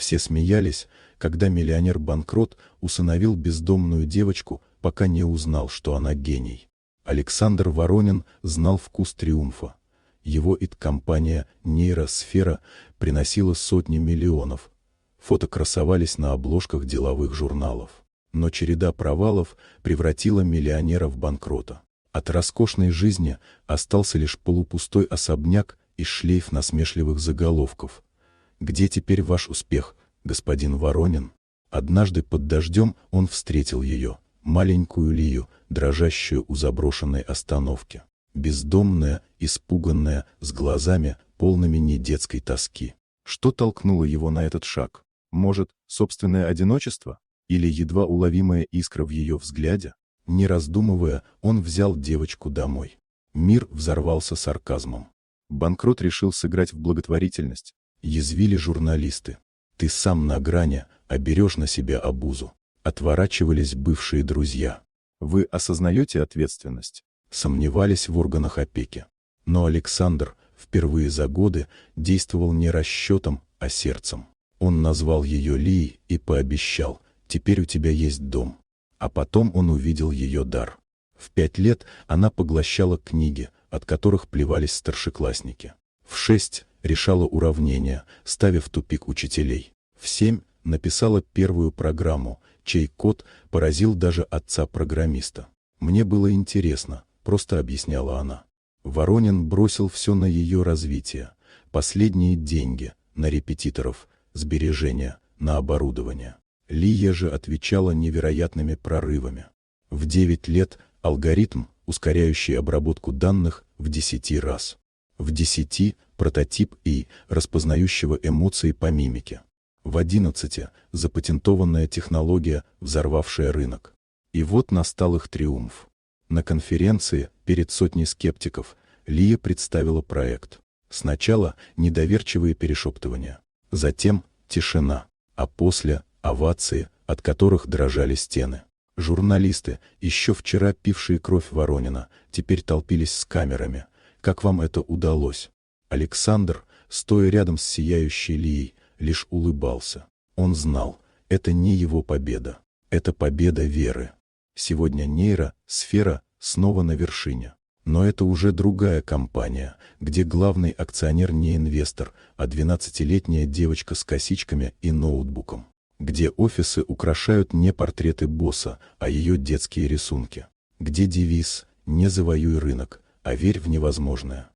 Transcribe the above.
Все смеялись, когда миллионер-банкрот усыновил бездомную девочку, пока не узнал, что она гений. Александр Воронин знал вкус триумфа. Его ит-компания «Нейросфера» приносила сотни миллионов. Фото красовались на обложках деловых журналов. Но череда провалов превратила миллионера в банкрота. От роскошной жизни остался лишь полупустой особняк и шлейф насмешливых заголовков. «Где теперь ваш успех, господин Воронин?» Однажды под дождем он встретил ее, маленькую Лию, дрожащую у заброшенной остановки. Бездомная, испуганная, с глазами, полными недетской тоски. Что толкнуло его на этот шаг? Может, собственное одиночество? Или едва уловимая искра в ее взгляде? Не раздумывая, он взял девочку домой. Мир взорвался сарказмом. Банкрот решил сыграть в благотворительность. Язвили журналисты. «Ты сам на грани, а берешь на себя обузу». Отворачивались бывшие друзья. «Вы осознаете ответственность?» Сомневались в органах опеки. Но Александр впервые за годы действовал не расчетом, а сердцем. Он назвал ее Лией и пообещал: «Теперь у тебя есть дом». А потом он увидел ее дар. В 5 лет она поглощала книги, от которых плевались старшеклассники. В 6 решала уравнения, ставя в тупик учителей. В 7 написала первую программу, чей код поразил даже отца-программиста. «Мне было интересно», — просто объясняла она. Воронин бросил все на ее развитие. Последние деньги, на репетиторов, сбережения, на оборудование. Лия же отвечала невероятными прорывами. В 9 лет алгоритм, ускоряющий обработку данных в 10 раз. В 10 прототип ИИ, распознающего эмоции по мимике. В 11 запатентованная технология, взорвавшая рынок. И вот настал их триумф. На конференции, перед сотней скептиков, Лия представила проект. Сначала недоверчивые перешептывания, затем тишина, а после овации, от которых дрожали стены. Журналисты, еще вчера пившие кровь Воронина, теперь толпились с камерами. «Как вам это удалось?» Александр, стоя рядом с сияющей Лией, лишь улыбался. Он знал, это не его победа, это победа веры. Сегодня нейросфера снова на вершине. Но это уже другая компания, где главный акционер не инвестор, а 12-летняя девочка с косичками и ноутбуком. Где офисы украшают не портреты босса, а ее детские рисунки. Где девиз «Не завоюй рынок, а верь в невозможное».